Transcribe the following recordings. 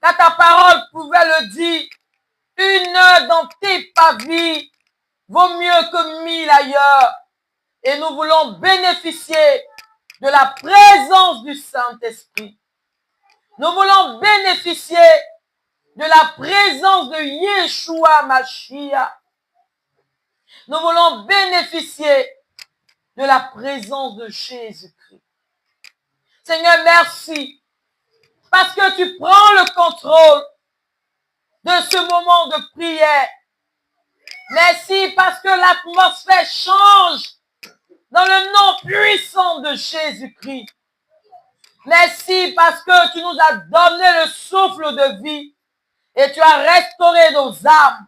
Car ta parole pouvait le dire. Une heure dans tes pavis vaut mieux que 1000 ailleurs. Et nous voulons bénéficier de la présence du Saint-Esprit. Nous voulons bénéficier de la présence de Yeshua Mashiach. Nous voulons bénéficier de la présence de Jésus-Christ. Seigneur, merci parce que tu prends le contrôle de ce moment de prière. Merci parce que l'atmosphère change dans le nom puissant de Jésus-Christ. Merci parce que tu nous as donné le souffle de vie et tu as restauré nos âmes.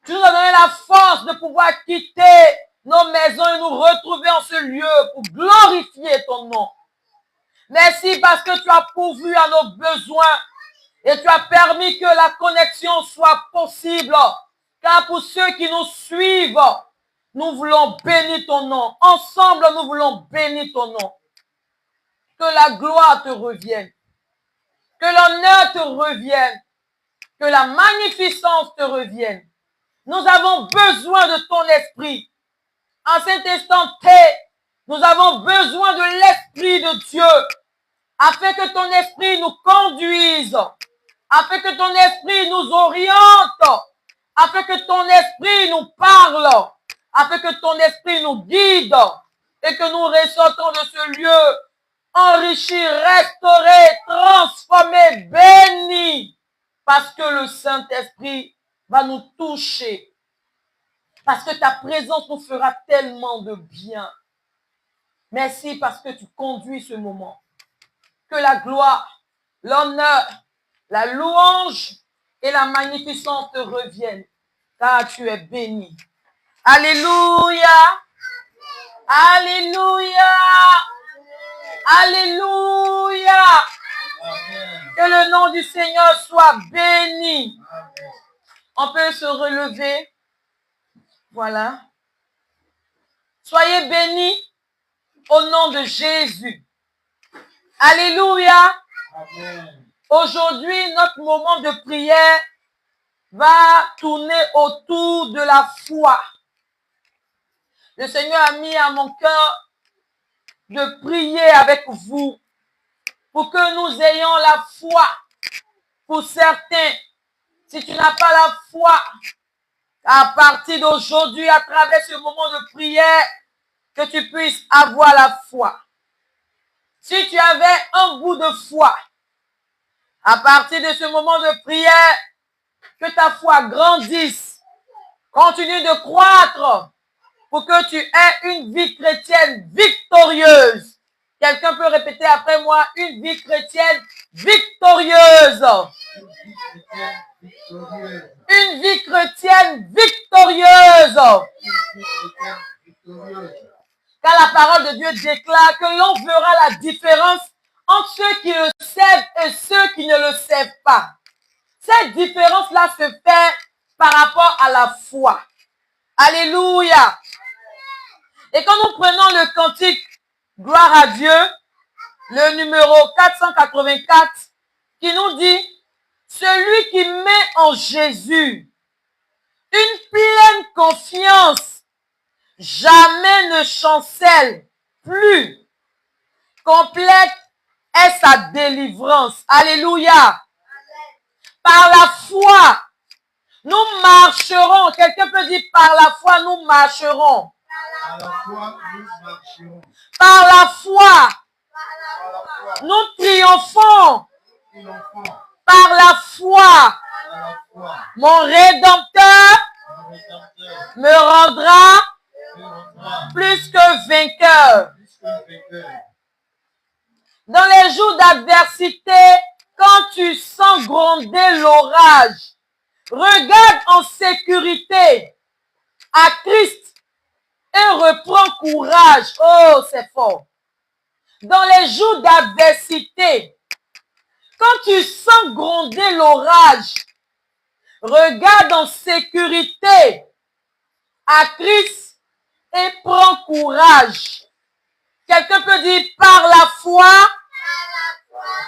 Tu nous as donné la force de pouvoir quitter nos maisons et nous retrouver en ce lieu pour glorifier ton nom. Merci parce que tu as pourvu à nos besoins et tu as permis que la connexion soit possible. Car pour ceux qui nous suivent, nous voulons bénir ton nom. Ensemble, nous voulons bénir ton nom. Que la gloire te revienne. Que l'honneur te revienne. Que la magnificence te revienne. Nous avons besoin de ton esprit. En cet instant T, nous avons besoin de l'esprit de Dieu. Afin que ton esprit nous conduise. Afin que ton esprit nous oriente. Afin que ton esprit nous parle. Afin que ton esprit nous guide. Et que nous ressortons de ce lieu enrichis, restaurés, transformés, bénis. Parce que le Saint-Esprit va nous toucher. Parce que ta présence nous fera tellement de bien. Merci parce que tu conduis ce moment. Que la gloire, l'honneur, la louange et la magnificence te reviennent. Car tu es béni. Alléluia. Alléluia. Alléluia. Que le nom du Seigneur soit béni. On peut se relever. Voilà. Soyez bénis au nom de Jésus. Alléluia. Aujourd'hui, notre moment de prière va tourner autour de la foi. Le Seigneur a mis à mon cœur de prier avec vous pour que nous ayons la foi. Pour certains, si tu n'as pas la foi, à partir d'aujourd'hui, à travers ce moment de prière, que tu puisses avoir la foi. Si tu avais un bout de foi, à partir de ce moment de prière, que ta foi grandisse, continue de croître pour que tu aies une vie chrétienne victorieuse. Quelqu'un peut répéter après moi, une vie chrétienne victorieuse. Une vie chrétienne victorieuse. Car la parole de Dieu déclare que l'on verra la différence entre ceux qui le savent et ceux qui ne le savent pas. Cette différence-là se fait par rapport à la foi. Alléluia. Et quand nous prenons le cantique Gloire à Dieu, le numéro 484, qui nous dit, celui qui met en Jésus une pleine confiance, jamais ne chancelle plus. Complète est sa délivrance. Alléluia. Par la foi, nous marcherons. Quelqu'un peut dire par la foi, nous marcherons. Par la foi, nous marcherons. Par la foi, nous triomphons. Par la foi, mon Rédempteur me rendra plus que vainqueur. Dans les jours d'adversité, quand tu sens gronder l'orage, regarde en sécurité à Christ et reprends courage. Oh, c'est fort. Dans les jours d'adversité, quand tu sens gronder l'orage, regarde en sécurité à Christ et prends courage. Quelqu'un peut dire, par la foi,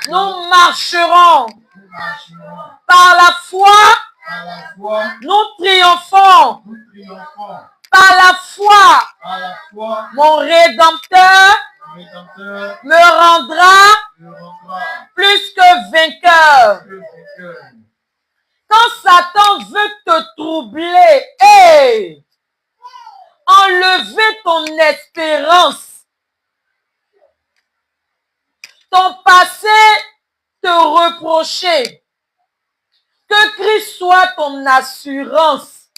nous marcherons. marcherons. Par la foi, Par la foi, nous triomphons. nous triomphons. Par la foi, Par la foi, mon Rédempteur le Rédempteur me rendra nous rendra plus que vainqueur. plus vainqueur. Quand Satan veut te troubler, hey, enlever ton espérance, ton passé te reprocher, que Christ soit ton assurance.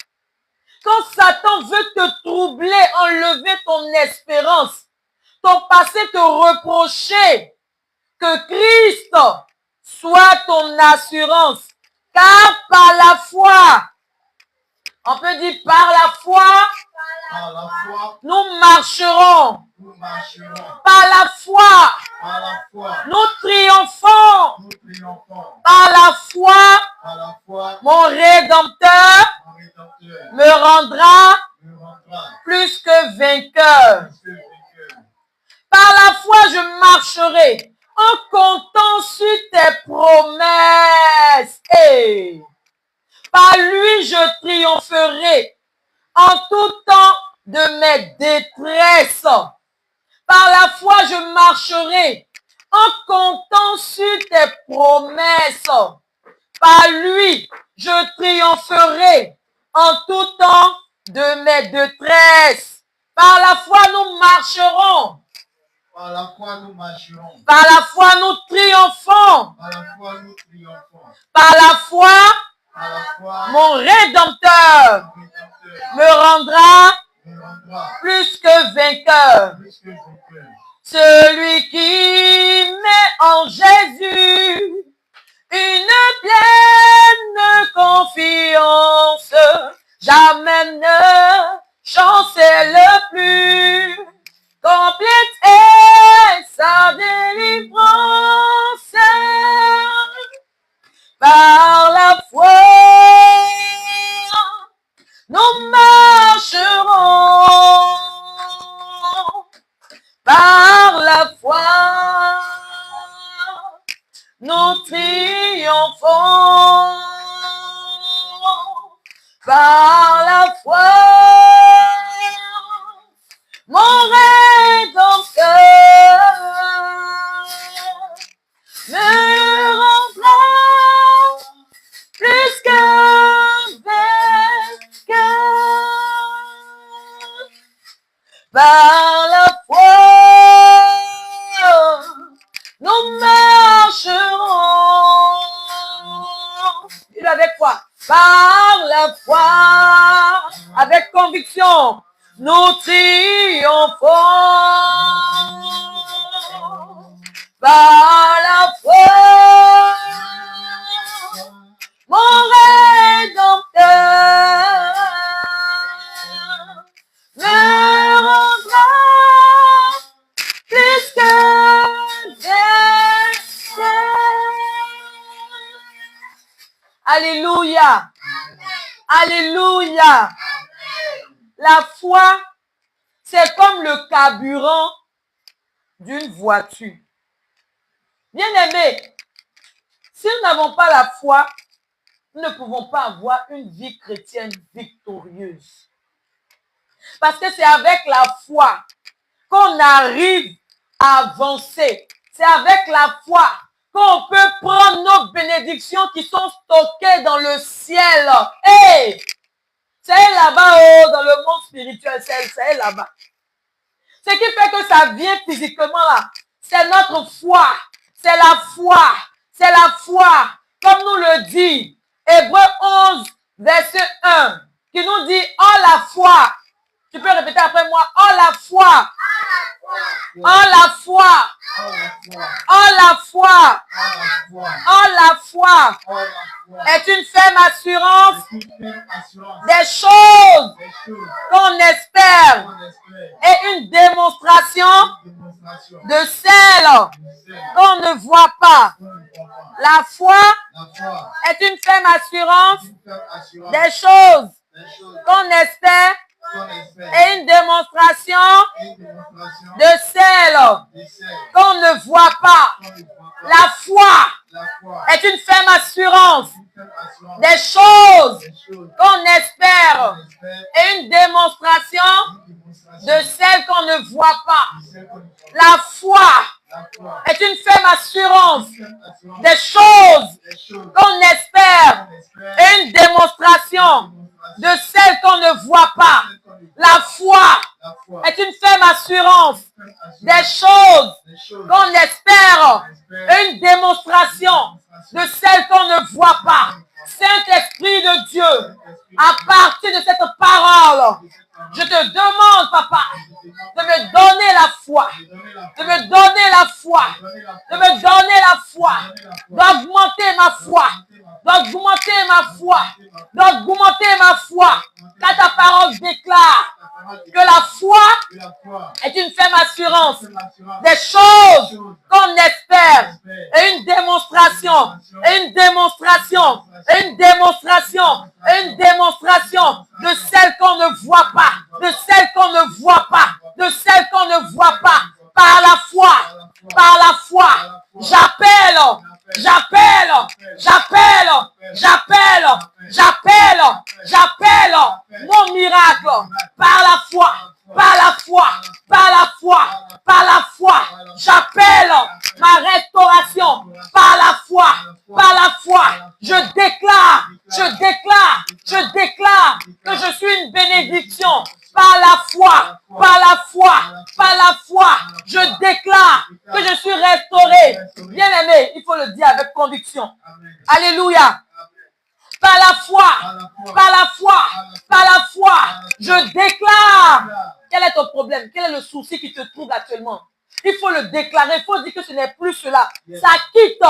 Quand Satan veut te troubler, enlever ton espérance, ton passé te reprocher, que Christ soit ton assurance. Car par la foi, on peut dire par la foi, Par la foi, nous marcherons. nous marcherons. Par la foi, Par la foi, nous triomphons. nous triomphons. Par la foi, Par la foi, mon Rédempteur mon Rédempteur me rendra nous rendra plus que vainqueur. plus que vainqueur. Par la foi, je marcherai en comptant sur tes promesses. Et par lui, je triompherai en tout temps de mes détresses. Par la foi, je marcherai en comptant sur tes promesses. Par lui, je triompherai en tout temps de mes détresses. Par la foi, nous marcherons. Par la foi, nous marcherons. Par la foi, nous triomphons. Par la foi, nous triomphons. Par la foi, Par la foi, mon Rédempteur mon Rédempteur me rendra nous rendra plus que vainqueur. plus que vainqueur. Celui qui met en Jésus une pleine confiance, jamais ne chancelle plus. Complète est sa délivrance. Par la foi, nous marcherons. Par la foi, nous triomphons. Par la foi, mon Rédempteur me rendra plus que vainqueur. Par la foi, nous marcherons. Dis-le avec foi. Par la foi, avec conviction, nous triomphons. Par la foi, mon Rédempteur me rendra plus que vainqueur. Alléluia. Alléluia. La foi, c'est comme le carburant d'une voiture. Bien-aimés, si nous n'avons pas la foi, nous ne pouvons pas avoir une vie chrétienne victorieuse. Parce que c'est avec la foi qu'on arrive à avancer. C'est avec la foi qu'on peut prendre nos bénédictions qui sont stockées dans le ciel. Hey! C'est là-bas, oh, dans le monde spirituel, c'est là-bas. Ce qui fait que ça vient physiquement là, c'est notre foi. C'est la foi. C'est la foi. Comme nous le dit Hébreux 11, verset 1, qui nous dit, oh la foi. Tu peux répéter après moi, oh la foi. Oh la foi. Oh la foi. Oh la foi est une ferme assurance des choses qu'on espère et une démonstration de celles qu'on ne voit pas. La foi est une ferme assurance des choses qu'on espère et une démonstration de celle qu'on ne voit pas. La foi est une ferme assurance des choses qu'on espère et une démonstration de celles qu'on ne voit pas. La foi est une ferme assurance des choses qu'on espère et une démonstration de celles qu'on ne voit pas. La foi est une ferme assurance des choses qu'on espère et une démonstration de celles qu'on ne voit pas. Saint-Esprit de Dieu, à partir de cette parole, je te demande, Papa, de me donner la foi, de me donner la foi, de me donner la foi, d'augmenter ma foi, d'augmenter ma foi, d'augmenter ma foi. Car ta parole déclare que la foi est une ferme assurance des choses qu'on espère et une démonstration, et une démonstration, et une démonstration, et une démonstration de celles qu'on ne voit pas, de celles qu'on ne voit pas, de celles qu'on ne voit pas. Par la foi, par la foi, j'appelle, j'appelle, j'appelle, j'appelle, j'appelle, j'appelle mon miracle par la foi, par la foi, par la foi, par la foi. J'appelle ma restauration par la foi, par la foi. Je déclare, je déclare, je déclare que je suis une bénédiction. Par la foi, par la foi, par la foi, je déclare que je suis restauré. Bien aimé, il faut le dire avec conviction. Alléluia. Par la foi, par la foi, par la foi, je déclare. Quel est ton problème? Quel est le souci qui te trouble actuellement? Il faut le déclarer, il faut dire que ce n'est plus cela. Ça quitte.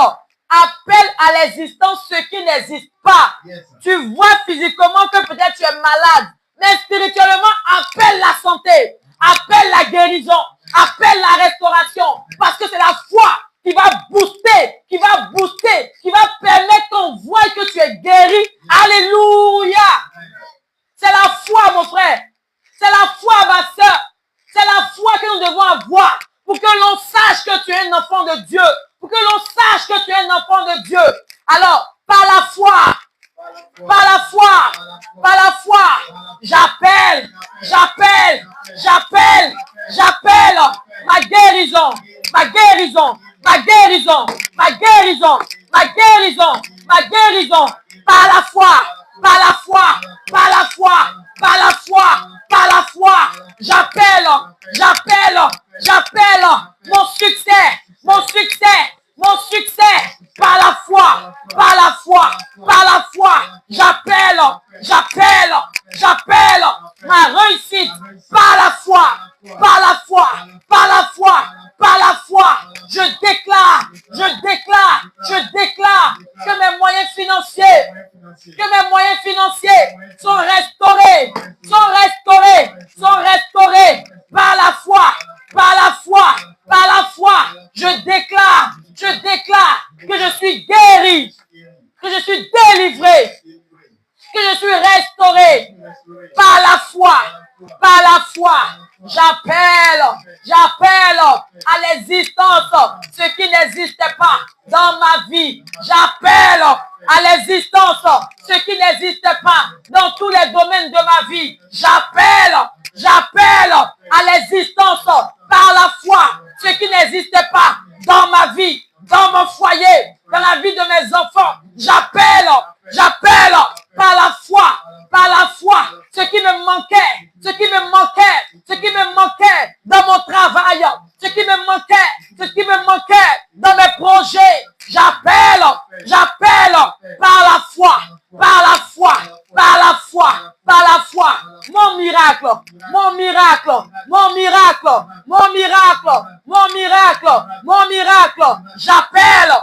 Appelle à l'existence ce qui n'existe pas. Tu vois physiquement que peut-être tu es malade. Mais spirituellement, appelle la santé, appelle la guérison, appelle la restauration. Parce que c'est la foi qui va booster, qui va permettre qu'on voie que tu es guéri. Alléluia. C'est la foi, mon frère. C'est la foi, ma soeur. C'est la foi que nous devons avoir pour que l'on sache que tu es un enfant de Dieu. Pour que l'on sache que tu es un enfant de Dieu. Alors, par la foi, par la foi, par la foi, j'appelle, j'appelle, j'appelle, j'appelle ma guérison, ma guérison, ma guérison, ma guérison, ma guérison, ma guérison, par la foi, par la foi, par la foi, par la foi, par la foi, j'appelle, j'appelle, j'appelle mon succès, mon succès, mon succès, par la foi, par la foi, par la foi, j'appelle, j'appelle, j'appelle ma réussite, par la foi, par la foi, par la foi, par la foi, je déclare, je déclare, je déclare que mes moyens financiers, sont restaurés, sont restaurés, sont restaurés, par la foi, par la foi, par la foi, je déclare que je suis guéri, que je suis délivré, que je suis restauré par la foi, par la foi. J'appelle à l'existence ce qui n'existait pas dans ma vie. J'appelle à l'existence ce qui n'existait pas dans tous les domaines de ma vie. J'appelle à l'existence par la foi ce qui n'existait pas dans ma vie, dans mon foyer, dans la vie de mes enfants. J'appelle par la foi, ce qui me manquait, ce qui me manquait dans mon travail, ce qui me manquait dans mes projets. J'appelle par la foi, par la foi, par la foi, par la foi. Mon miracle, mon miracle, mon miracle, mon miracle, mon miracle, mon miracle. J'appelle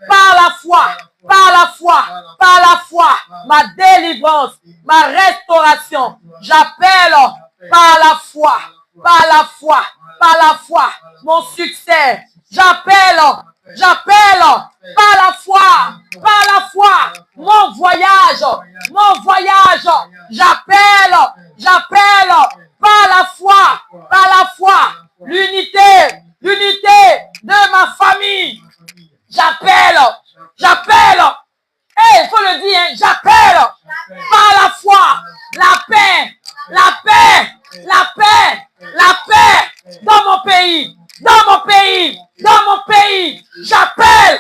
par la foi, par la foi, par la foi, ma délivrance, ma restauration. J'appelle par la foi, par la foi, par la foi, mon succès. J'appelle par la foi, mon voyage, mon mon voyage. J'appelle par la foi, l'unité de ma famille. J'appelle. Il faut le dire, hein, j'appelle par la foi, la paix dans mon pays. J'appelle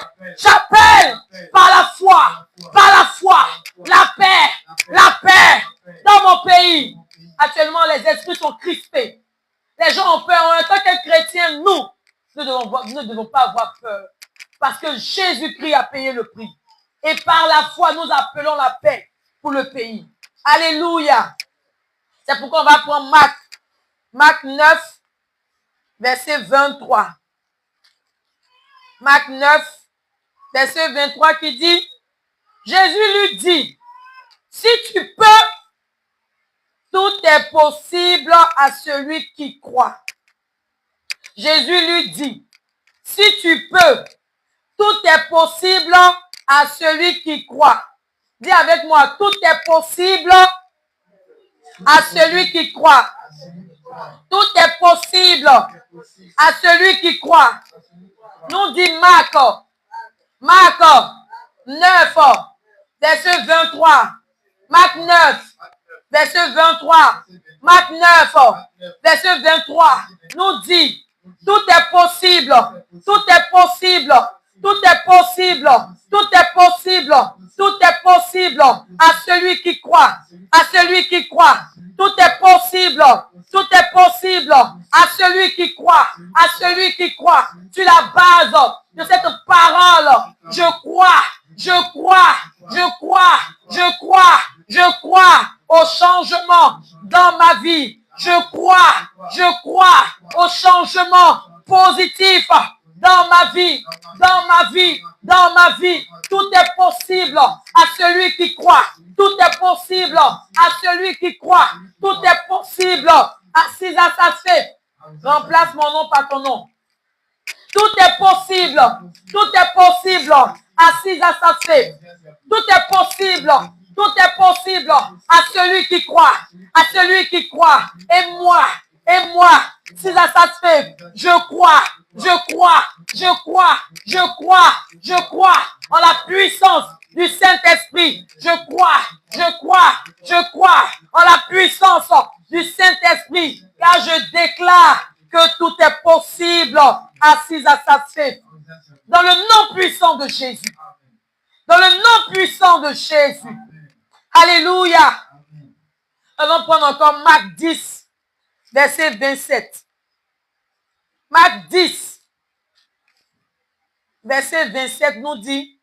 par la foi, la paix dans mon pays. Actuellement, les esprits sont crispés. Les gens ont peur. En tant que chrétiens, nous ne devons pas avoir peur. Parce que Jésus-Christ a payé le prix. Et par la foi, nous appelons la paix pour le pays. Alléluia. C'est pourquoi on va prendre Marc 9, verset 23. Marc 9, verset 23 qui dit, Jésus lui dit, si tu peux, tout est possible à celui qui croit. Jésus lui dit, si tu peux, tout est possible à celui qui croit. Dis avec moi, tout est possible à celui qui croit. Tout est possible à celui qui croit. Nous dit Marc 9, verset 23. Marc 9, verset 23. Marc 9, verset 23. Nous dit, tout est possible. Tout est possible. Tout est possible. Tout est possible. Tout est possible à celui qui croit. À celui qui croit. Tout est possible. Tout est possible à celui qui croit. À celui qui croit. Sur la base de cette parole, je crois au changement dans ma vie. Je crois au changement positif dans ma vie. Tout est possible à celui qui croit. Tout est possible à celui qui croit. Tout est possible. Assise à sa fête. Remplace mon nom par ton nom. Tout est possible. Tout est possible. Assise à sa fête. Tout est possible. Tout est possible à celui qui croit. À celui qui croit. Et moi, assise à sa fête. Je crois en la puissance du Saint-Esprit. Je crois en la puissance du Saint-Esprit. Car je déclare que tout est possible assise à sa fête. Dans le nom puissant de Jésus. Dans le nom puissant de Jésus. Alléluia. Allons prendre encore Marc 10, verset 27. Marc 10, verset 27 nous dit,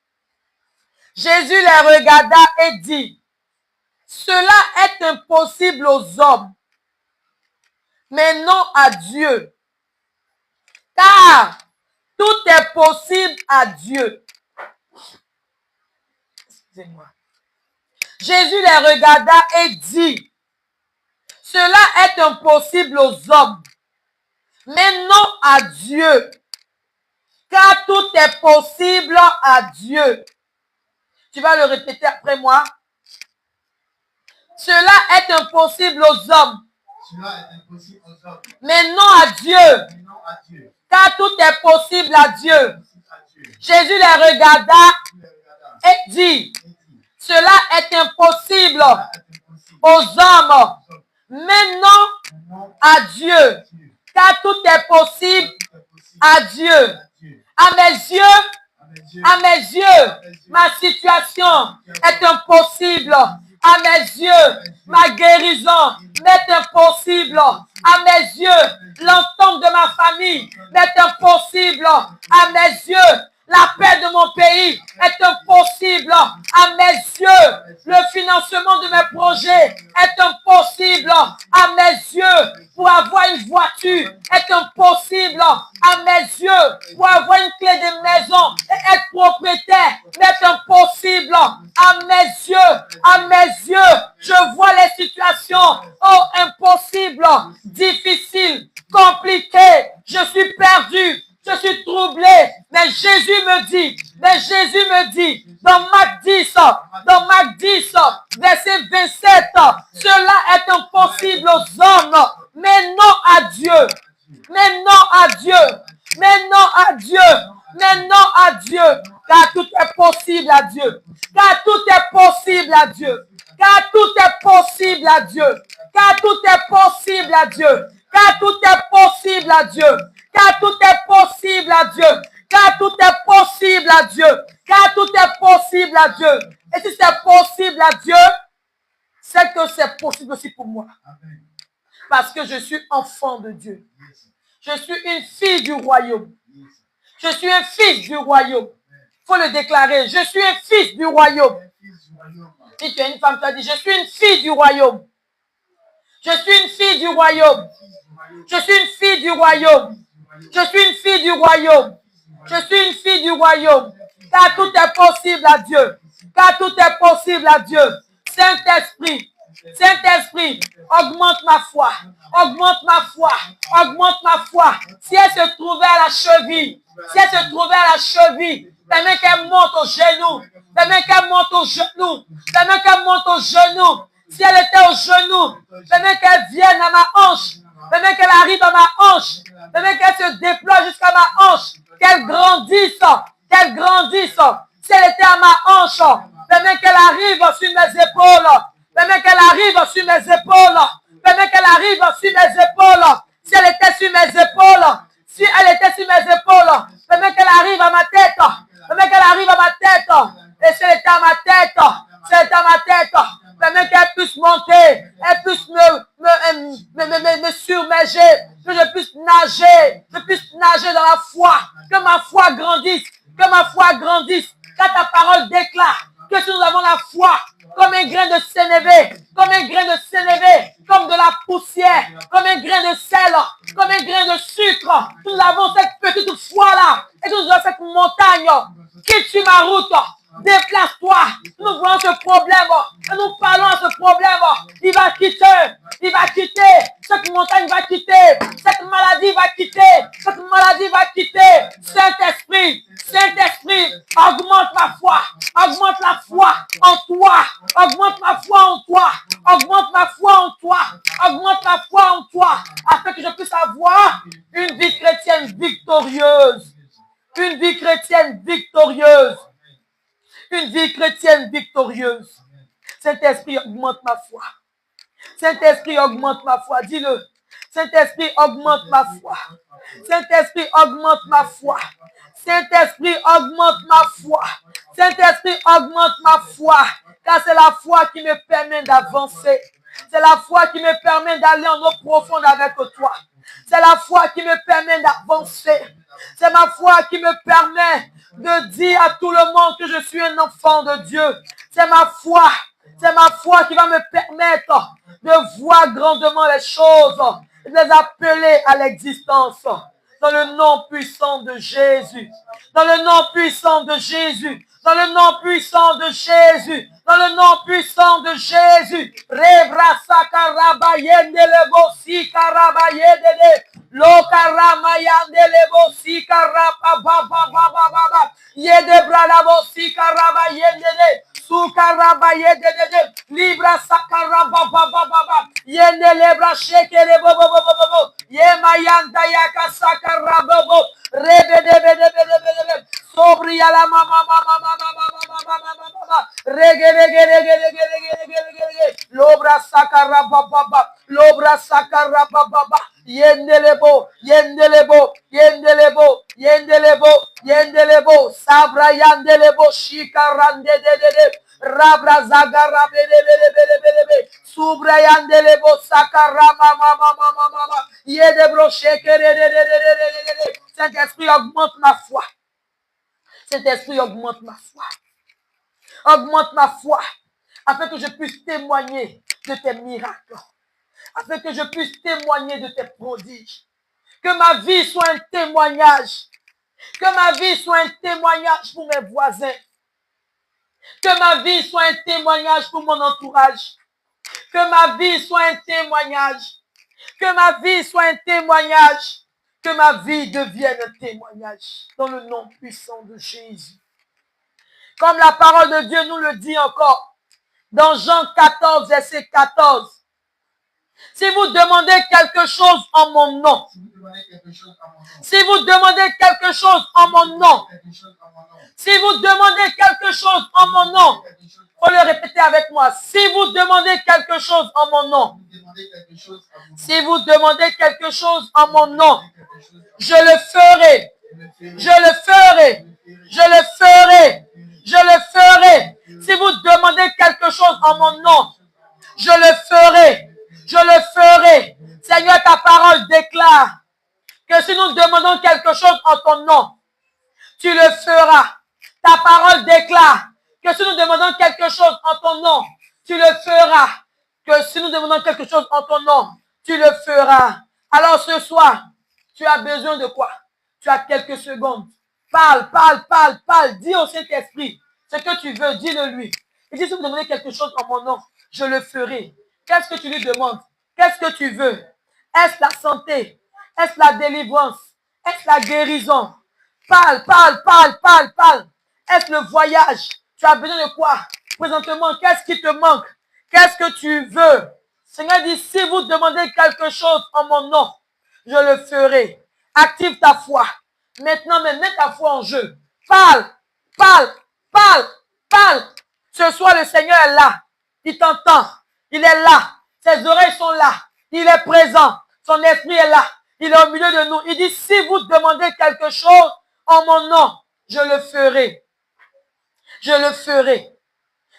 Jésus les regarda et dit, cela est impossible aux hommes, mais non à Dieu, car tout est possible à Dieu. Excusez-moi. Jésus les regarda et dit, cela est impossible aux hommes, mais non à Dieu, car tout est possible à Dieu. Tu vas le répéter après moi. Cela est impossible aux hommes, mais non à Dieu, car tout est possible à Dieu. Jésus les regarda et dit, cela est impossible aux hommes, mais non à Dieu, car tout est possible à Dieu. À mes yeux, ma situation est impossible. À mes yeux, ma guérison est impossible. À mes yeux, l'entente de ma famille est impossible. À mes yeux, la paix de mon pays est impossible. À mes yeux, le financement de mes projets est impossible. À mes yeux, pour avoir une voiture est impossible. À mes yeux, pour avoir une clé de maison et être propriétaire est impossible. À mes yeux, je vois les situations impossibles, difficiles, compliquées. Je suis perdu. Je suis troublé, mais Jésus me me dit, mais Jésus me dit, dans Marc 10, verset 27, cela est impossible aux hommes, mais non à Dieu. Mais non à Dieu. Mais non à Dieu. Mais non à Dieu. Car tout est possible à Dieu. Car tout est possible à Dieu. Car tout est possible à Dieu. Car tout est possible à Dieu. Car tout est possible à Dieu. Car tout est possible à Dieu. Car tout est possible à Dieu. Car tout est possible à Dieu. Et si c'est possible à Dieu, c'est que c'est possible aussi pour moi. Parce que je suis enfant de Dieu. Je suis une fille du royaume. Je suis un fils du royaume. Il faut le déclarer. Je suis un fils du royaume. Si tu es une femme, tu as dit, je suis une fille du royaume. Je suis une fille du royaume. Je suis une fille du royaume. Je suis une fille du royaume. Je suis une fille du royaume. Car tout est possible à Dieu. Car tout est possible à Dieu. Saint-Esprit, Saint-Esprit, augmente ma foi. Augmente ma foi. Augmente ma foi. Si elle se trouvait à la cheville, si elle se trouvait à la cheville, permets qu'elle monte aux genoux. Permets qu'elle monte aux genoux. Permets qu'elle monte aux genoux. Si elle était aux genoux, permets qu'elle vienne à ma hanche. Permets qu'elle arrive à ma hanche. Permets qu'elle se déploie jusqu'à ma hanche. Qu'elle grandisse. Qu'elle grandisse. Si elle était à ma hanche, permets qu'elle arrive sur mes épaules. Permets qu'elle arrive sur mes épaules. Permets qu'elle arrive sur mes épaules. Si elle était sur mes épaules. Si elle était sur mes épaules. Permets qu'elle arrive à ma tête. Permets qu'elle arrive à ma tête. Et si elle était à ma tête. Si elle était à ma tête. Permets qu'elle puisse monter. Elle puisse me surmerger. Que je puisse nager. Que je puisse nager dans la foi. Que ma foi grandisse. Que ma foi grandisse. Quand ta parole déclare que si nous avons la foi comme un grain de sénévé, comme un grain de sénévé, comme de la poussière, comme un grain de sel, comme un grain de sucre, nous avons cette petite foi-là et nous avons cette montagne. Quitte sur ma route, déplace-toi. Nous voyons ce problème et nous parlons à ce problème. Il va quitter. Cette montagne va quitter. Cette maladie va quitter. Cette maladie va quitter. Saint-Esprit, Saint-Esprit, augmente ma foi. Augmente la foi en toi. Augmente ma foi en toi. Augmente ma foi en toi. Augmente ma foi en toi. Afin que je puisse avoir une vie chrétienne victorieuse. Une vie chrétienne victorieuse. Une vie chrétienne victorieuse. Saint-Esprit, augmente ma foi. Saint-Esprit, augmente ma foi. Dis-le. Saint-Esprit, augmente ma foi. Saint-Esprit, augmente ma foi. Saint-Esprit, augmente ma foi. Saint-Esprit, augmente ma foi. Car c'est la foi qui me permet d'avancer. C'est la foi qui me permet d'aller en eau profonde avec toi. C'est la foi qui me permet d'avancer. C'est ma foi qui me permet de dire à tout le monde que je suis un enfant de Dieu. C'est ma foi. C'est ma foi qui va me permettre de voir grandement les choses, de les appeler à l'existence. Dans le nom puissant de Jésus. Dans le nom puissant de Jésus. Dans le nom puissant de Jésus. Dans le nom puissant de Jésus. Rebrasa karabayende lebo si karabayende lo karamayande lebo si karabababababa. Yede bralabo si karabayende su karabayende libra sakarababababa. Yende lebra shekere bobobobobo. Yemayanda yaka sakarabobo. Rebedebedebedebedebe. Sobria la mama rege lobra sakarababa lobra sakarababa yendelebo sabra yandelebo shikarande de rabra zagara bele subra yandelebo sakarama mama yedebro shekere. Saint-Esprit, augmente ma foi. Saint-Esprit, augmente ma foi. Augmente ma foi, afin que je puisse témoigner de tes miracles, afin que je puisse témoigner de tes prodiges. Que ma vie soit un témoignage. Que ma vie soit un témoignage pour mes voisins. Que ma vie soit un témoignage pour mon entourage. Que ma vie soit un témoignage. Que ma vie soit un témoignage. Que ma vie devienne un témoignage dans le nom puissant de Jésus. Comme la parole de Dieu nous le dit encore dans Jean 14, verset 14. Si vous demandez quelque chose en mon nom, si vous demandez quelque chose en mon nom, si vous demandez quelque chose en mon nom, faut le répéter avec moi. Si vous demandez quelque chose en mon nom, si vous demandez quelque chose en mon nom, je le ferai. Je le ferai. Je le ferai. Je le ferai. Si vous demandez quelque chose en mon nom, je le ferai. Je le ferai. Seigneur, ta parole déclare que si nous demandons quelque chose en ton nom, tu le feras. Ta parole déclare que si nous demandons quelque chose en ton nom, tu le feras. Que si nous demandons quelque chose en ton nom, tu le feras. Alors ce soir, tu as besoin de quoi? Tu as quelques secondes. Parle, parle, parle, parle. Dis au Saint-Esprit ce que tu veux, dis-le lui. Et dis si vous demandez quelque chose en mon nom, je le ferai. Qu'est-ce que tu lui demandes? Qu'est-ce que tu veux? Est-ce la santé? Est-ce la délivrance? Est-ce la guérison? Parle, parle, parle, parle, parle. Est-ce le voyage? Tu as besoin de quoi? Présentement, qu'est-ce qui te manque? Qu'est-ce que tu veux? Seigneur dit, si vous demandez quelque chose en mon nom, je le ferai. Active ta foi. Maintenant, mets ta foi en jeu. Parle, parle, parle, parle. Ce soir, le Seigneur est là. Il t'entend. Il est là. Ses oreilles sont là. Il est présent. Son esprit est là. Il est au milieu de nous. Il dit, si vous demandez quelque chose en mon nom, je le ferai. Je le ferai.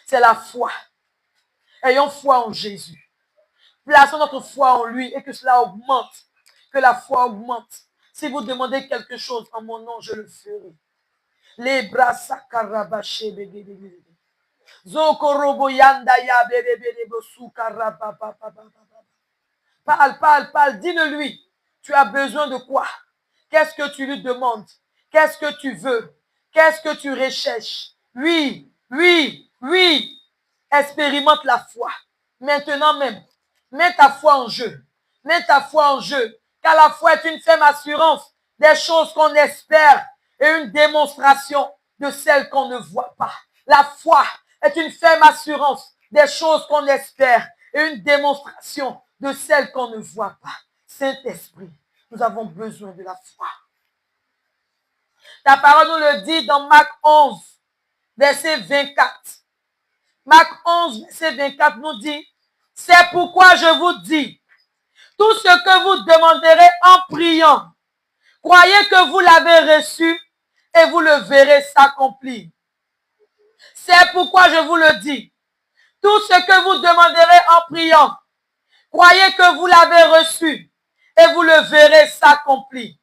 C'est la foi. Ayons foi en Jésus. Plaçons notre foi en lui et que cela augmente. Que la foi augmente. Si vous demandez quelque chose en mon nom, je le ferai. Les bras sakarabaché bébé. Parle, parle, parle, dis-le lui. Tu as besoin de quoi? Qu'est-ce que tu lui demandes? Qu'est-ce que tu veux? Qu'est-ce que tu recherches? Oui, oui, oui. Expérimente la foi. Maintenant même, mets ta foi en jeu. Mets ta foi en jeu. Car la foi est une ferme assurance des choses qu'on espère et une démonstration de celles qu'on ne voit pas. La foi est une ferme assurance des choses qu'on espère et une démonstration de celles qu'on ne voit pas. Saint-Esprit, nous avons besoin de la foi. Ta parole nous le dit dans Marc 11, verset 24. Marc 11, verset 24 nous dit, c'est pourquoi je vous dis, tout ce que vous demanderez en priant, croyez que vous l'avez reçu et vous le verrez s'accomplir. C'est pourquoi je vous le dis. Tout ce que vous demanderez en priant, croyez que vous l'avez reçu et vous le verrez s'accomplir.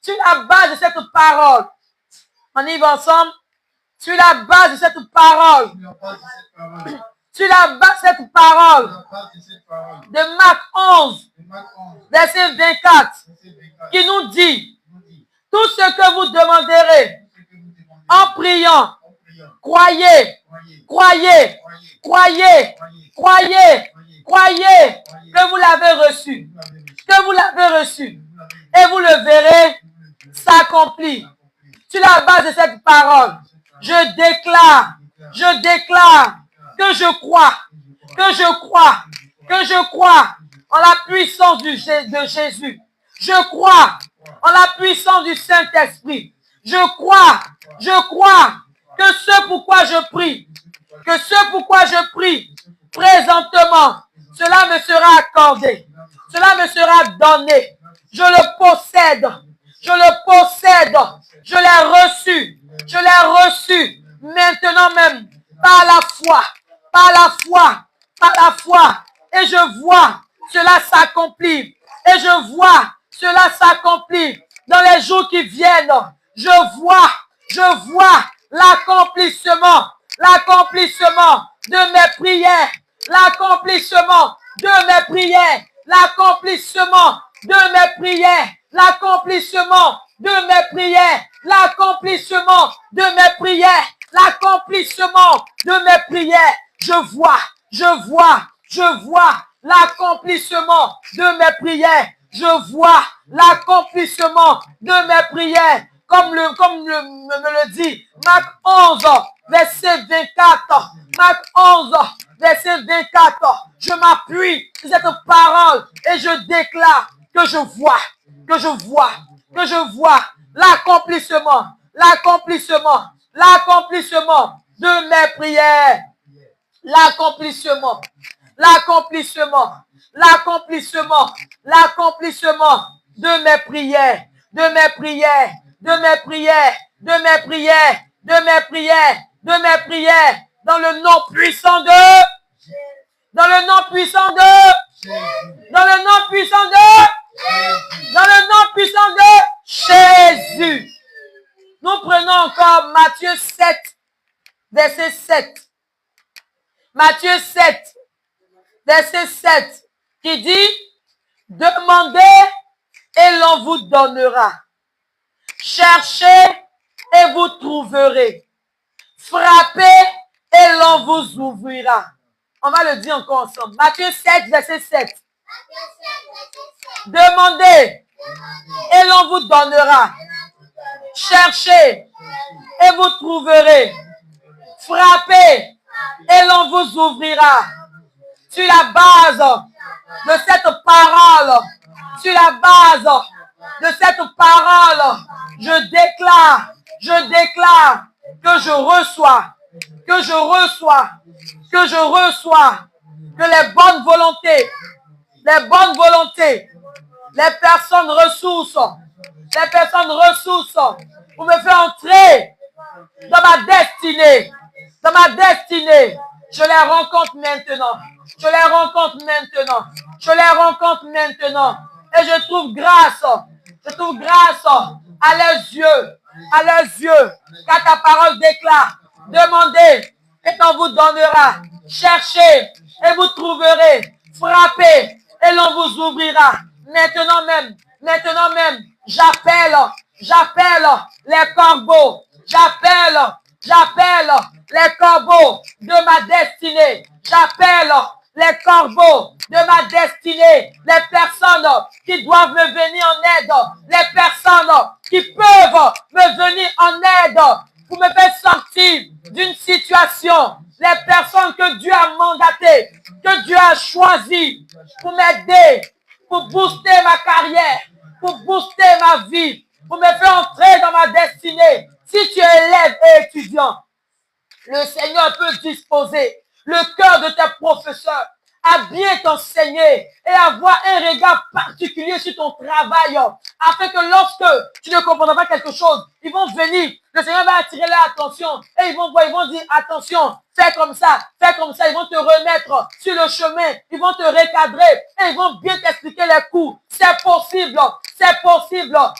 Sur la base de cette parole, on y va ensemble. Sur la base de cette parole, sur la base de cette parole de Marc 11, verset 24, qui nous dit, tout ce que vous demanderez en priant, croyez, croyez, croyez, croyez, croyez que vous l'avez reçu, que vous l'avez reçu, et vous le verrez s'accomplir. Sur la base de cette parole, je déclare que je crois, en la puissance de Jésus. Je crois en la puissance du Saint-Esprit. Je crois que ce pourquoi je prie, présentement, cela me sera accordé, cela me sera donné. Je le possède, je l'ai reçu, maintenant même, par la foi, et je vois cela s'accomplir, dans les jours qui viennent. Je vois l'accomplissement de mes prières, l'accomplissement de mes prières, l'accomplissement de mes prières, l'accomplissement de mes prières, l'accomplissement de mes prières, l'accomplissement de mes prières. Je vois l'accomplissement de mes prières. Je vois l'accomplissement de mes prières. Comme me le dit Marc 11, verset 24. Marc 11, verset 24. Je m'appuie sur cette parole et je déclare que je vois l'accomplissement de mes prières. L'accomplissement de mes prières, dans le nom puissant de Jésus. Nous prenons encore Matthieu 7, verset 7. Matthieu 7, verset 7, qui dit, demandez et l'on vous donnera. Cherchez et vous trouverez. Frappez et l'on vous ouvrira. On va le dire encore ensemble. Matthieu 7, verset 7. Demandez et l'on vous donnera. Cherchez et vous trouverez. Frappez et l'on vous ouvrira. Sur la base de cette parole, je déclare que je reçois que les bonnes volontés, les personnes ressources, pour me faire entrer dans ma destinée. Je les rencontre maintenant. Et je trouve grâce à leurs yeux, car ta parole déclare, demandez et on vous donnera, cherchez et vous trouverez, frappez et l'on vous ouvrira. Maintenant même, j'appelle les corbeaux, j'appelle les corbeaux de ma destinée, les corbeaux de ma destinée, les personnes qui doivent me venir en aide, les personnes qui peuvent me venir en aide pour me faire sortir d'une situation, les personnes que Dieu a mandatées, que Dieu a choisies pour m'aider, pour booster ma carrière, pour booster ma vie, pour me faire entrer dans ma destinée. Si tu es élève et étudiant, le Seigneur peut disposer le cœur de tes professeurs à bien t'enseigner et avoir un regard particulier sur ton travail, afin que lorsque tu ne comprendras pas quelque chose, ils vont venir, le Seigneur va attirer leur attention et ils vont dire attention, fais comme ça, ils vont te remettre sur le chemin, ils vont te recadrer et ils vont bien t'expliquer les cours. C'est possible.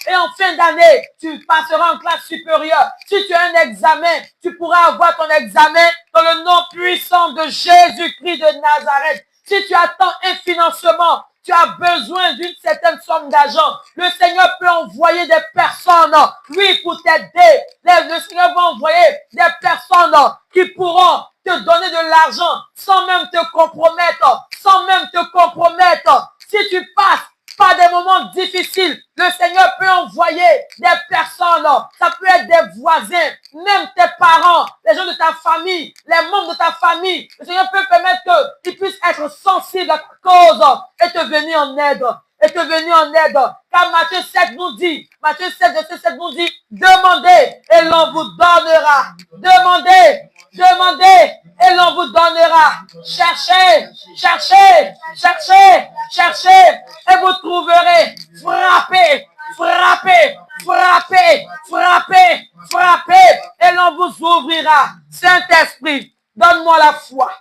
Et en fin d'année, tu passeras en classe supérieure. Si tu as un examen, tu pourras avoir ton examen dans le nom puissant de Jésus-Christ de Nazareth. Si tu attends un financement, tu as besoin d'une certaine somme d'argent, le Seigneur peut envoyer des personnes, oui, pour t'aider. Le Seigneur va envoyer des personnes qui pourront te donner de l'argent sans même te compromettre. Si tu passes par des moments difficiles, le Seigneur peut envoyer des personnes, ça peut être des voisins, même tes parents, les gens de ta famille, les membres de ta famille. Le Seigneur peut permettre qu'ils puissent être sensibles à ta cause et te venir en aide. Car Matthieu 7 nous dit, demandez et l'on vous donnera. Demandez et l'on vous donnera. Cherchez et vous trouverez. Frappez et l'on vous ouvrira. Saint-Esprit, donne-moi la foi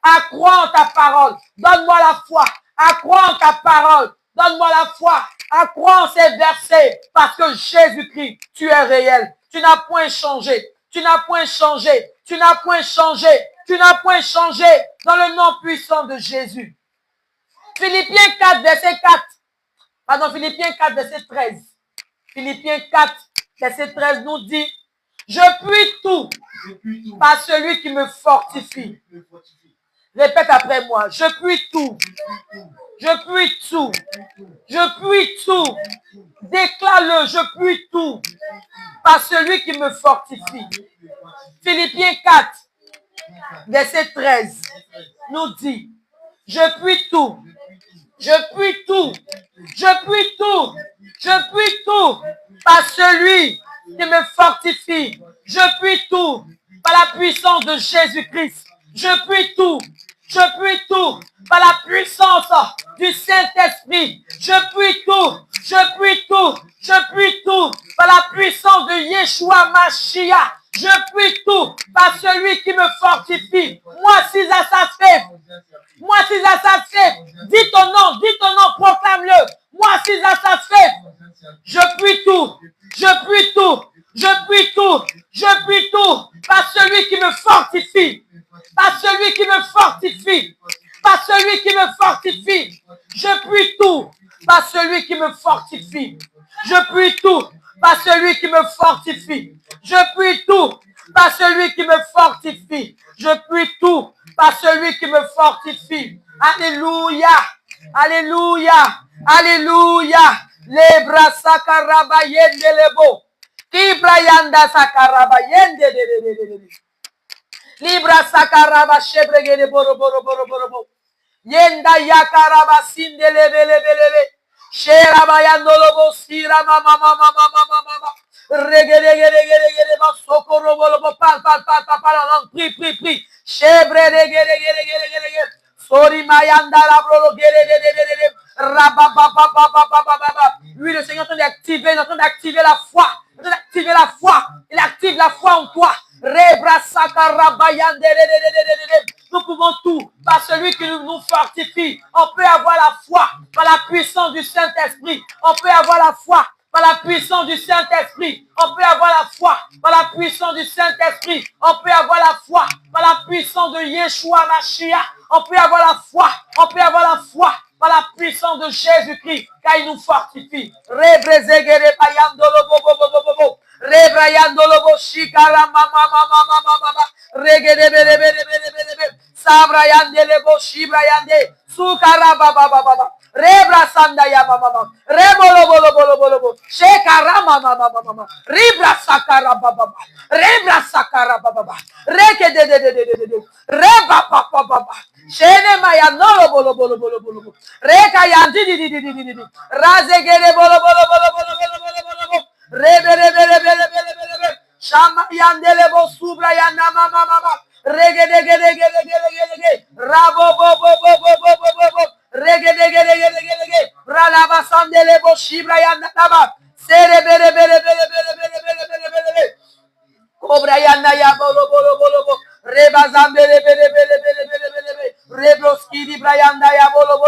à croire en ta parole. Donne-moi la foi à croire en ta parole. Donne-moi la foi à croire en ces versets, parce que Jésus-Christ, tu es réel. Tu n'as point changé dans le nom puissant de Jésus. Philippiens 4, verset 13. Philippiens 4, verset 13 nous dit, je puis tout par celui qui me fortifie. Répète après moi. Je puis tout. Je puis tout. Je puis tout. Déclare-le. Je puis tout. Par celui qui me fortifie. Philippiens 4, verset 13, nous dit, je puis tout. Je puis tout. Je puis tout. Je puis tout. Par celui qui me fortifie. Je puis tout. Par la puissance de Jésus-Christ. Je puis tout. Je puis tout. Par la puissance du Saint-Esprit. Je puis tout. Je puis tout. Je puis tout. Par la puissance de Yeshua Mashiach. Je puis tout. Par celui qui me fortifie. Moi, si ça fait. Moi, si ça fait. Dis ton nom, proclame-le. Moi, si ça fait. Je puis tout. Je puis tout. Je puis tout. Je puis tout. Par celui qui me fortifie. Par celui qui me fortifie. Par celui qui me fortifie. Je puis tout. Par celui qui me fortifie. Je puis tout. Par celui qui me fortifie. Je puis tout. Par celui qui me fortifie. Je puis tout. Par celui qui me fortifie. Alléluia. Alléluia. Alléluia. Lebra sakaraba yende lebo. Libra yanda sakaraba yende de. Libra sakaraba shebregede boro boro boro boro boro. Yenda yakaraba sinde lebe lebe lebe. Sheraba yandolobo sira mama mama mama mama. Regede ma sokoro bolo pal prie. Shebre regede. Sori mayanda la brolo gede. Lui, le Seigneur est en train d'activer la foi. Il active la foi en toi. Nous pouvons tout par celui qui nous fortifie. On peut avoir la foi par la puissance du Saint-Esprit. On peut avoir la foi par la puissance du Saint-Esprit. On peut avoir la foi par la puissance du Saint-Esprit. On peut avoir la foi par la puissance de Yeshua Mashiach. On peut avoir la foi. On peut avoir la foi par la puissance de Jésus-Christ, car il nous fortifie. Rebrezegere payandolo bobo. Rebrayandolo bo shikara mama. Regede bele. Sabrayandele bo shibrayande. Sukara baba. Rebra sanda ya mama. Rebolo. Shekara mama. Ribra sakara baba. Rebra sakara baba. Rekede. Reba papa. Shene maya nolo bolo. Reka yandi. Razegere bolo. Rebe. Shama yandele bo subra yanda mama. Regede. Rabo bo. Regede. Ralaba sandele bo shibra yanda taba. Sere bele. Cobra yanda ya bolo. Reba zambele bele. Rebroski di brayanda ya bolo.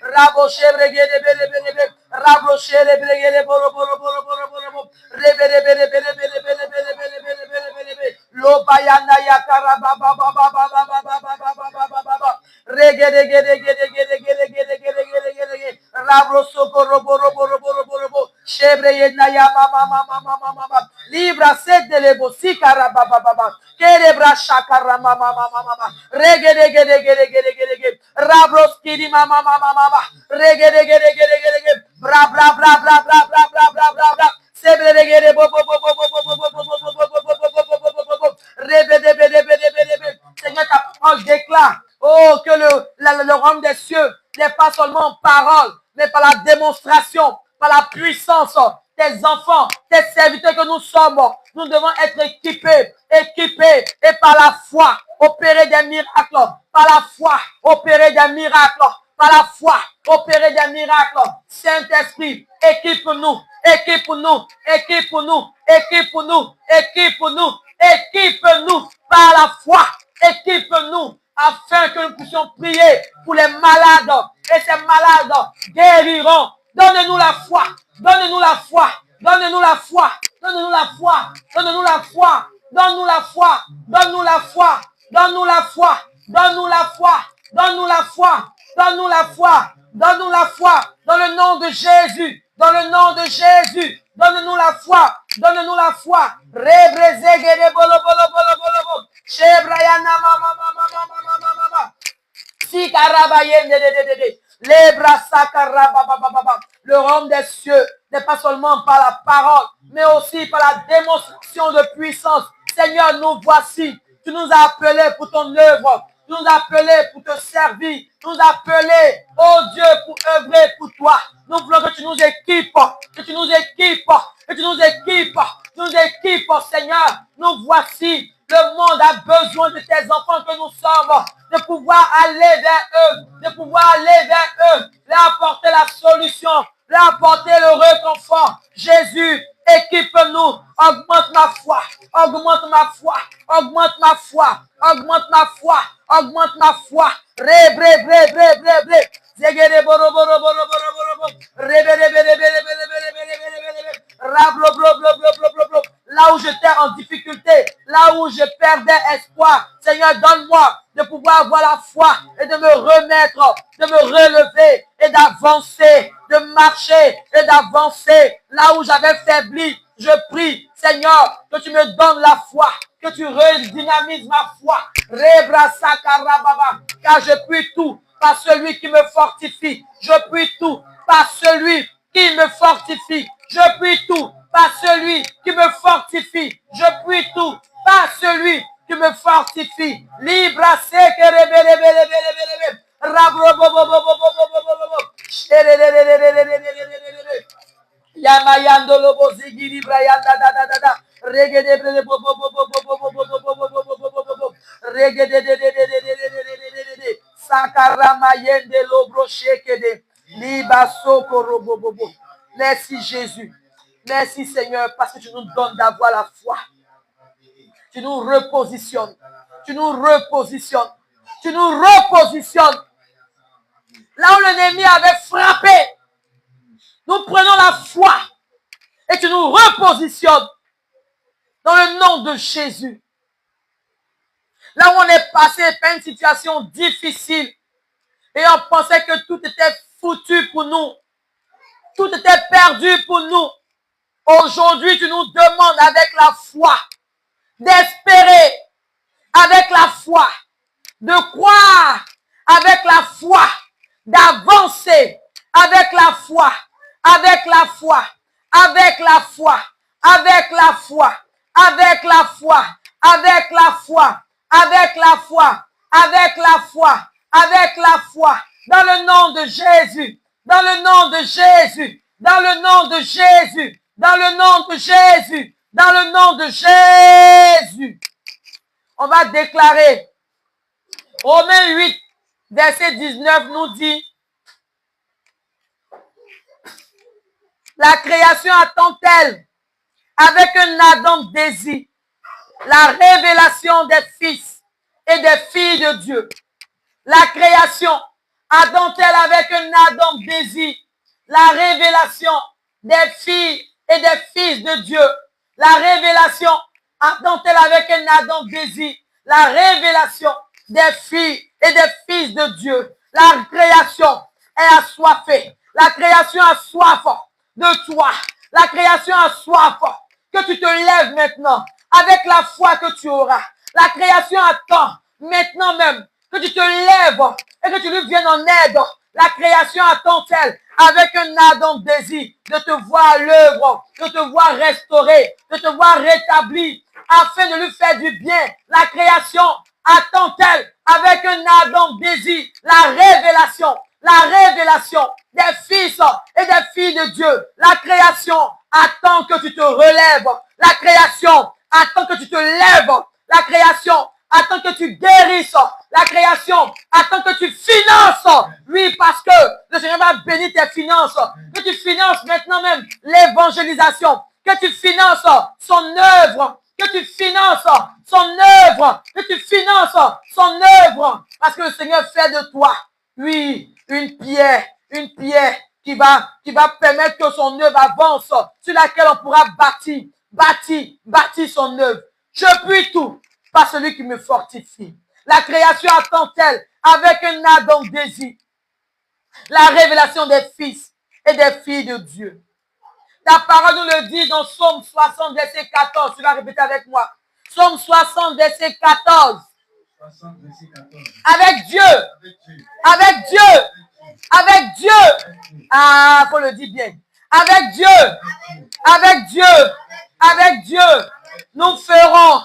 Rabo shebregede bele. Rabo shebregede bolo. Rebe. Lo bayanda ya karaba baba. Regede. Rabo robo. Shebre yenda ya mama. Libra sedelebo sikara baba. Kerebra shakara mama. Regede. Rabros kidi mama. Regede. Bra. Sebre regede bo. Rebede. Seigneur, ta parole déclare, que le royaume des cieux n'est pas seulement en parole, mais par la démonstration, par la puissance. Tes enfants, tes serviteurs que nous sommes, nous devons être équipés et par la foi opérer des miracles, par la foi opérer des miracles, Saint-Esprit, équipe-nous par la foi, équipe-nous afin que nous puissions prier pour les malades et ces malades guériront. Donne-nous la foi. Dans le nom de Jésus. Donne-nous la foi. Rebrezegere bolo. Shebrayana mama. Le royaume des cieux n'est pas seulement par la parole, mais aussi par la démonstration de puissance. Seigneur, nous voici. Tu nous as appelés pour ton œuvre. Tu nous as appelés pour te servir. Tu nous as appelés, oh Dieu, pour œuvrer pour toi. Nous voulons que tu nous équipes, que tu nous équipes, que tu nous équipes, Seigneur. Nous voici. Le monde a besoin de tes enfants que nous sommes, de pouvoir aller vers eux, leur apporter la solution, leur apporter le réconfort. Jésus, équipe-nous, augmente ma foi, augmente ma foi, augmente ma foi, augmente ma foi, augmente ma foi. Là où j'étais en difficulté, là où je perdais espoir, Seigneur, donne-moi de pouvoir avoir la foi et de me remettre, de me relever et d'avancer, de marcher et d'avancer. Là où j'avais faibli, je prie, Seigneur, que tu me donnes la foi, que tu redynamises ma foi. Car je puis tout par celui qui me fortifie. Je puis tout par celui qui me fortifie. Je puis tout par celui qui me fortifie. Je puis tout par celui qui me fortifie. Libra Yamayando lobo zigiri brayanda da da da da regede brede bo bo bo bo bo bo bo bo bo bo bo bo bo bo regede de sakarama yende lobro shekede liba soko robo bo bo. Merci Jésus, merci Seigneur parce que tu nous donnes d'avoir la foi. Tu nous repositionnes, tu nous repositionnes, tu nous repositionnes là où l'ennemi avait frappé. Nous prenons la foi et tu nous repositionnes dans le nom de Jésus. Là où on est passé par une situation difficile et on pensait que tout était foutu pour nous, tout était perdu pour nous. Aujourd'hui, tu nous demandes avec la foi d'espérer, avec la foi, de croire, avec la foi, d'avancer, avec la foi, avec la foi, avec la foi, avec la foi, avec la foi, avec la foi, avec la foi, avec la foi, avec la foi, dans le nom de Jésus, dans le nom de Jésus, dans le nom de Jésus, dans le nom de Jésus, dans le nom de Jésus. On va déclarer, Romains 8, verset 19 nous dit, la création attend-elle avec un ardent désir la révélation des fils et des filles de Dieu. La création attend-elle avec un ardent désir la révélation des filles et des fils de Dieu. La révélation attend-elle avec un ardent désir la révélation des filles et des fils de Dieu. La création est assoiffée. La création a soif de toi. La création a soif que tu te lèves maintenant avec la foi que tu auras. La création attend maintenant même que tu te lèves et que tu lui viennes en aide. La création attend-elle avec un ardent désir de te voir à l'œuvre, de te voir restaurer, de te voir rétabli afin de lui faire du bien. La création attend-elle avec un ardent désir la révélation des fils et des filles de Dieu. La création attend que tu te relèves. La création attend que tu te lèves. La création attend que tu guérisses. La création attend que tu finances. Oui, parce que le Seigneur va bénir tes finances. Que tu finances maintenant même l'évangélisation. Que tu finances son œuvre. Que tu finances son œuvre. Que tu finances son œuvre. Parce que le Seigneur fait de toi, oui, une pierre qui va permettre que son œuvre avance, sur laquelle on pourra bâtir son œuvre. Je puis tout par celui qui me fortifie. La création attend-elle avec un ardent désir la révélation des fils et des filles de Dieu. Ta parole nous le dit dans Psaume 60, verset 14. Tu vas répéter avec moi. Psaume 60, verset 14. 60, verset 14. Avec Dieu. Avec Avec Dieu. Dieu. Avec Dieu. Ah, faut le dire bien. Avec Dieu. Avec Dieu. Avec Dieu. Nous ferons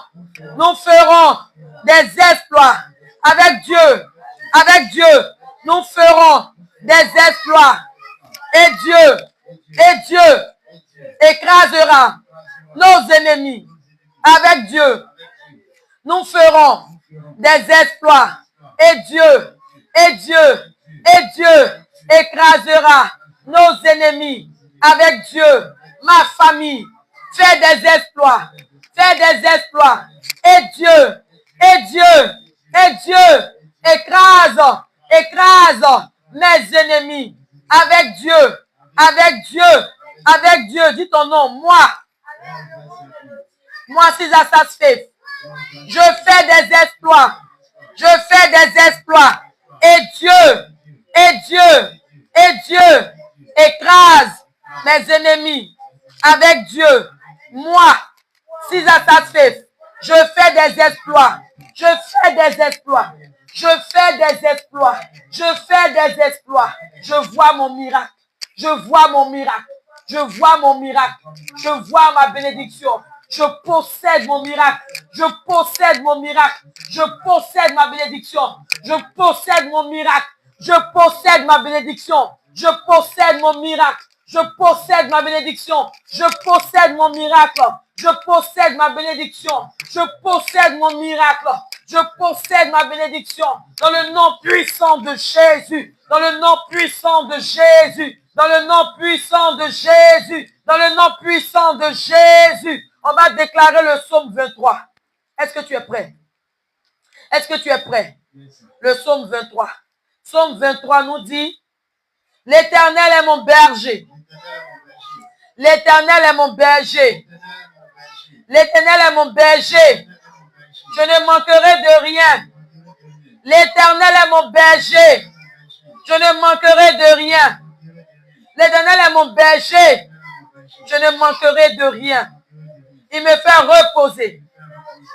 des exploits. Avec Dieu. Avec Dieu. Nous ferons des exploits. Et Dieu écrasera nos ennemis. Avec Dieu. Nous ferons des exploits. Et Dieu écrasera nos ennemis. Avec Dieu, ma famille, fait des exploits. Fait des exploits. Et Dieu écrase mes ennemis. Avec Dieu, dis ton nom, moi, si ça se fait, je fais des exploits. Et Dieu écrase mes ennemis. Avec Dieu, moi, si ça se fait, je fais des exploits. Je vois mon miracle. Je vois ma bénédiction. Je possède mon miracle. Je possède ma bénédiction. Je possède mon miracle. Je possède ma bénédiction. Je possède mon miracle. Je possède ma bénédiction. Je possède mon miracle. Je possède ma bénédiction. Je possède mon miracle. Je possède ma bénédiction. Dans le nom puissant de Jésus. Dans le nom puissant de Jésus. Dans le nom puissant de Jésus. Dans le nom puissant de Jésus. On va déclarer le psaume 23. Est-ce que tu es prêt? Le psaume 23. Psaume 23 nous dit, l'Éternel est mon berger. L'Éternel est mon berger. L'Éternel est mon berger. Je ne manquerai de rien. L'Éternel est mon berger. Je ne manquerai de rien. L'Éternel est mon berger. Je ne manquerai de rien. Il me fait reposer.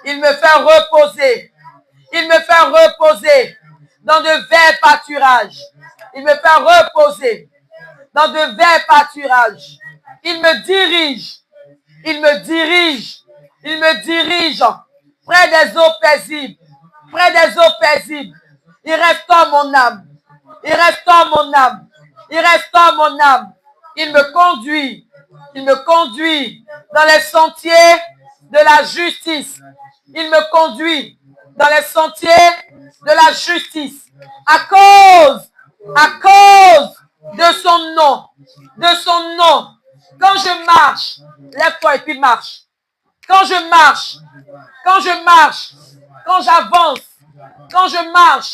Il me fait reposer. Il me fait reposer dans de verts pâturages. Il me fait reposer dans de verts pâturages. Il me dirige. Il me dirige. Il me dirige près des eaux paisibles. Près des eaux paisibles. Il restaure mon âme. Il restaure mon âme. Il restaure mon âme. Il me conduit. Il me conduit dans les sentiers de la justice. Il me conduit dans les sentiers de la justice. À cause de son nom. De son nom. Quand je marche, lève-toi et puis marche. Quand je marche, quand j'avance, quand je marche,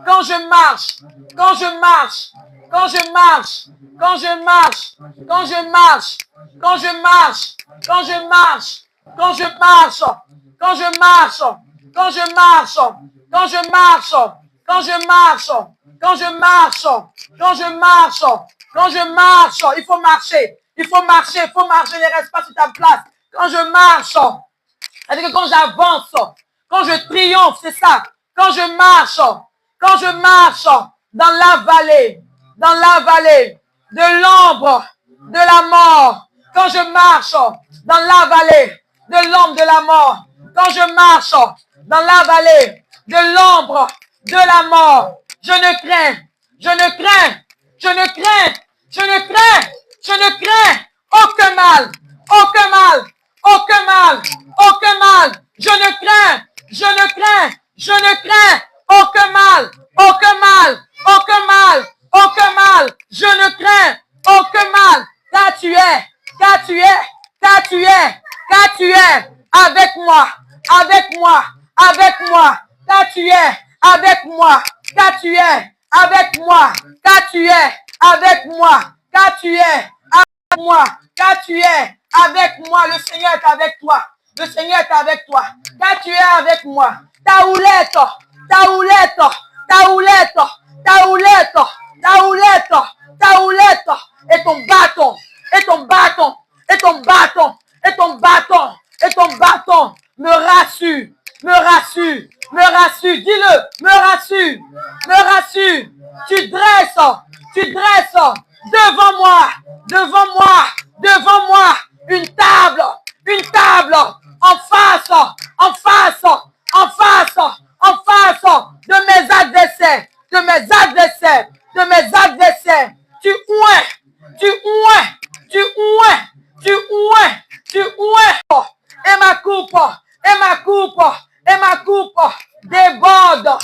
quand je marche, quand je marche, quand je marche, quand je marche, quand je marche, quand je marche, quand je marche, quand je marche, quand je marche, quand je marche, quand je marche, quand je marche, quand je marche, quand je marche, quand je marche, il faut marcher, ne reste pas sur ta place. Quand je marche, c'est-à-dire que quand j'avance, quand je triomphe, c'est ça. Quand je marche dans la vallée de l'ombre de la mort, quand je marche dans la vallée de l'ombre de la mort, quand je marche dans la vallée de l'ombre de la mort, je ne crains aucun mal. Je ne crains aucun mal. Je ne crains aucun mal. Car tu es avec moi. Car tu es avec moi. Le Seigneur est avec toi. Car tu es avec moi. Ta houlette et ton bâton me rassure. dis-le, me rassure, tu dresses devant moi, une table en face de mes adversaires. Tu ouais. Et ma coupe déborde.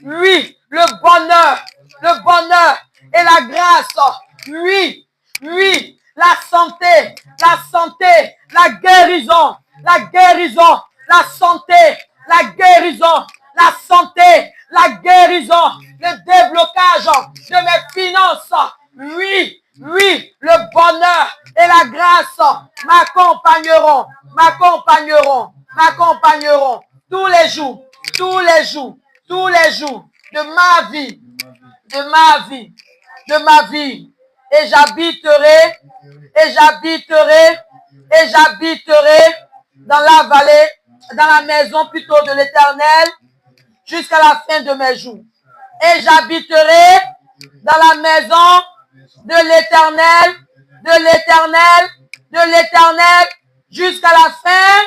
Oui, le bonheur et la grâce. Oui, la santé, la guérison, la santé, le déblocage de mes finances. Oui, le bonheur et la grâce m'accompagneront tous les jours de ma vie. Et j'habiterai dans la maison plutôt de l'Éternel jusqu'à la fin de mes jours. Et j'habiterai dans la maison de l'Éternel jusqu'à la fin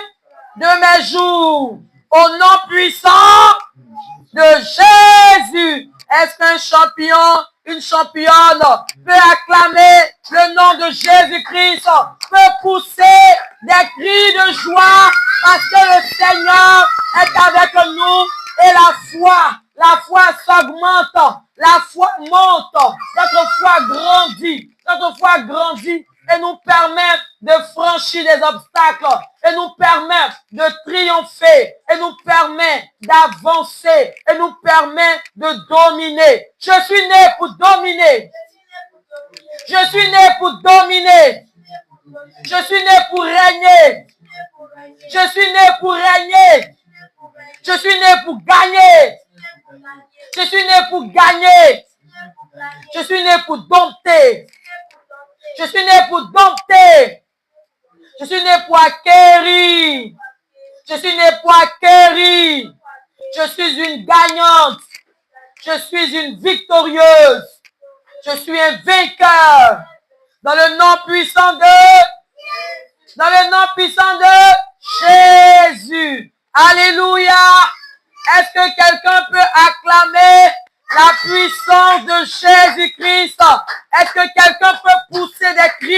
de mes jours. Au nom puissant de Jésus. Est-ce qu'un champion, une championne peut acclamer le nom de Jésus-Christ, peut pousser des cris de joie parce que le Seigneur est avec nous et la foi s'augmente, la foi monte, notre foi grandit et nous permet de franchir les obstacles, et nous permet de triompher, et nous permet d'avancer, et nous permet de dominer. Je suis né pour dominer. Je suis né pour dominer. Je suis né pour régner. Je suis né pour régner. Je suis né pour gagner. Je suis né pour gagner. Je suis né pour dompter. Je suis né pour dompter. Je suis né pour acquérir. Je suis né pour acquérir. Je suis une gagnante. Je suis une victorieuse. Je suis un vainqueur. Dans le nom puissant de Jésus. Alléluia. Est-ce que quelqu'un peut acclamer la puissance de Jésus-Christ? Est-ce que quelqu'un peut pousser des cris?